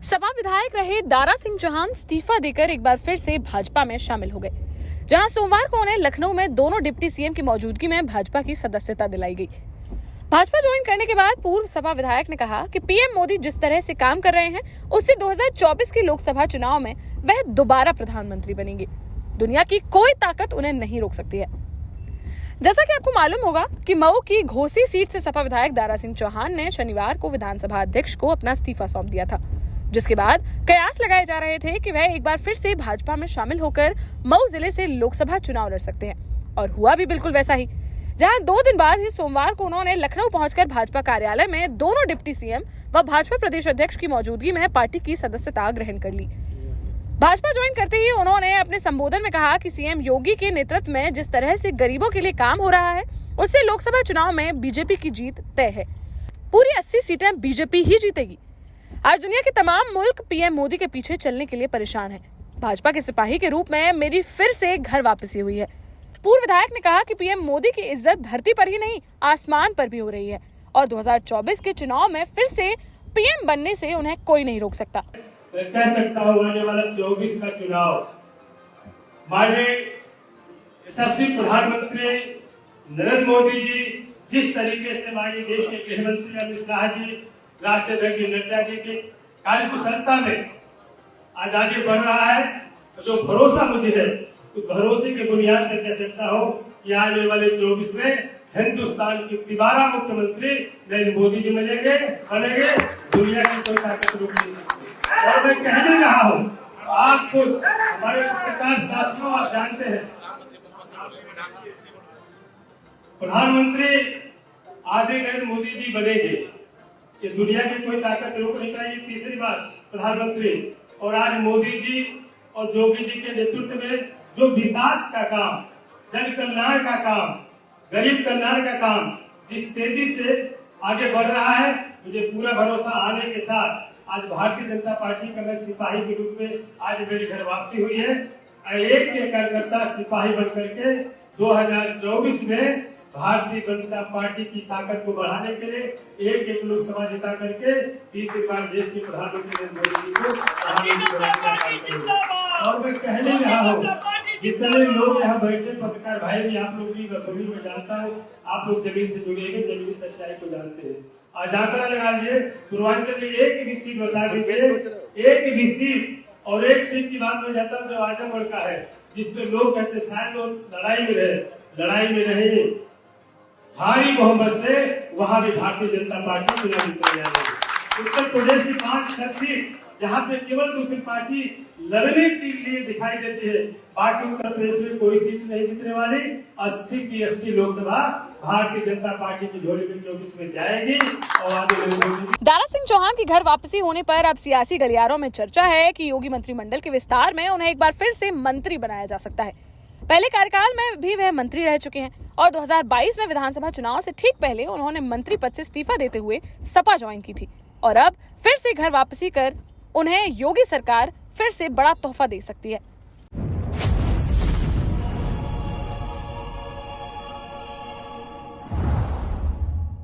सपा विधायक रहे दारा सिंह चौहान इस्तीफा देकर एक बार फिर से भाजपा में शामिल हो गए, जहां सोमवार को उन्हें लखनऊ में दोनों डिप्टी सीएम की मौजूदगी में भाजपा की सदस्यता दिलाई गई। भाजपा ज्वाइन करने के बाद पूर्व सपा विधायक ने कहा कि पीएम मोदी जिस तरह से काम कर रहे हैं उससे 2024 के लोकसभा चुनाव में वह दोबारा प्रधानमंत्री बनेंगे। दुनिया की कोई ताकत उन्हें नहीं रोक सकती है। जैसा कि आपको मालूम होगा कि मऊ की घोसी सीट से सपा विधायक दारा सिंह चौहान ने शनिवार को विधानसभा अध्यक्ष को अपना इस्तीफा सौंप दिया था, जिसके बाद कयास लगाए जा रहे थे कि वह एक बार फिर से भाजपा में शामिल होकर मऊ जिले से लोकसभा चुनाव लड़ सकते हैं। और हुआ भी बिल्कुल वैसा ही, जहां 2 दिन बाद ही सोमवार को उन्होंने लखनऊ पहुंचकर भाजपा कार्यालय में दोनों डिप्टी सीएम व भाजपा प्रदेश अध्यक्ष की मौजूदगी में पार्टी की सदस्यता ग्रहण कर ली। भाजपा ज्वाइन करते ही उन्होंने अपने संबोधन में कहा कि सीएम योगी के नेतृत्व में जिस तरह से गरीबों के लिए काम हो रहा है उससे लोकसभा चुनाव में बीजेपी की जीत तय है। पूरी 80 सीटें बीजेपी ही जीतेगी। आज दुनिया के तमाम मुल्क पीएम मोदी के पीछे चलने के लिए परेशान है। भाजपा के सिपाही के रूप में मेरी फिर से घर वापसी हुई है। पूर्व विधायक ने कहा कि पीएम मोदी की इज्जत धरती पर ही नहीं आसमान पर भी हो रही है और 2024 के चुनाव में फिर से पीएम बनने से उन्हें कोई नहीं रोक सकता। कह सकता हूँ आने वाला 24 का चुनाव माननीय यशस्वी प्रधानमंत्री नरेंद्र मोदी जी जिस तरीके से माननीय देश के गृह मंत्री अमित शाह जी, राष्ट्रीय अध्यक्ष नड्डा जी की कार्यकुशलता में आज आगे बढ़ रहा है, तो जो भरोसा मुझे है उस भरोसे के बुनियाद पर कह सकता हूँ कि आने वाले 24 में हिंदुस्तान की दोबारा मुख्यमंत्री नरेंद्र मोदी जी बनेंगे। दुनिया की कोई ताकत रोक नहीं सकती। और मैं कह नहीं रहा हूँ, आपको हमारे पत्रकार साथियों आप जानते हैं प्रधानमंत्री आदि नरेंद्र मोदी जी बनेंगे, ये दुनिया की कोई ताकत रोक नहीं पाएगी। तीसरी बात, प्रधानमंत्री और आज मोदी जी और योगी जी के नेतृत्व में जो विकास का काम, जन कल्याण का काम, गरीब कल्याण का काम जिस तेजी से आगे बढ़ रहा है, मुझे पूरा भरोसा आने के साथ आज भारतीय जनता पार्टी का मैं सिपाही के रूप में आज मेरी घर वापसी हुई है। एक कार्यकर्ता सिपाही बनकर के 2024 में भारतीय जनता पार्टी की ताकत को बढ़ाने के लिए एक लोकसभा जिता करके तीसरी बार देश के प्रधानमंत्री नरेंद्र मोदी जी को। और मैं कह नहीं रहा हूँ, जितने लोग यहाँ बैठे पत्रकार भाई भी, आप लोग भी मैं जानता हूँ, आप लोग जमीन से जुड़े हैं, जमीनी सच्चाई को जानते हैं। आज आंकड़ा लगा लीजिए, पूर्वांचल में एक भी सीट बता दीजिए, एक भी सीट। और एक सीट की बात में जाता हूँ जो आजमगढ़ का है, जिसपे लोग कहते शायद वो लड़ाई में रहे, लड़ाई में नहीं, भारी बहुमत से वहां भी भारतीय जनता पार्टी चुनाव जीतने जा रही है। उत्तर प्रदेश की 5 सीट जहां पे केवल दूसरी पार्टी लड़ने के लिए दिखाई देती है, बाकी उत्तर प्रदेश में कोई सीट नहीं जीतने वाली। 80 की 80 लोकसभा भारतीय जनता पार्टी की झोली में 24 में जाएगी। और आगे दारा सिंह चौहान की घर वापसी होने पर अब सियासी गलियारों में चर्चा है कि योगी मंत्रिमंडल के विस्तार में उन्हें एक बार फिर से मंत्री बनाया जा सकता है। पहले कार्यकाल में भी वह मंत्री रह चुके हैं और 2022 में विधानसभा चुनाव से ठीक पहले उन्होंने मंत्री पद से इस्तीफा देते हुए सपा ज्वाइन की थी और अब फिर से घर वापसी कर उन्हें योगी सरकार फिर से बड़ा तोहफा दे सकती है।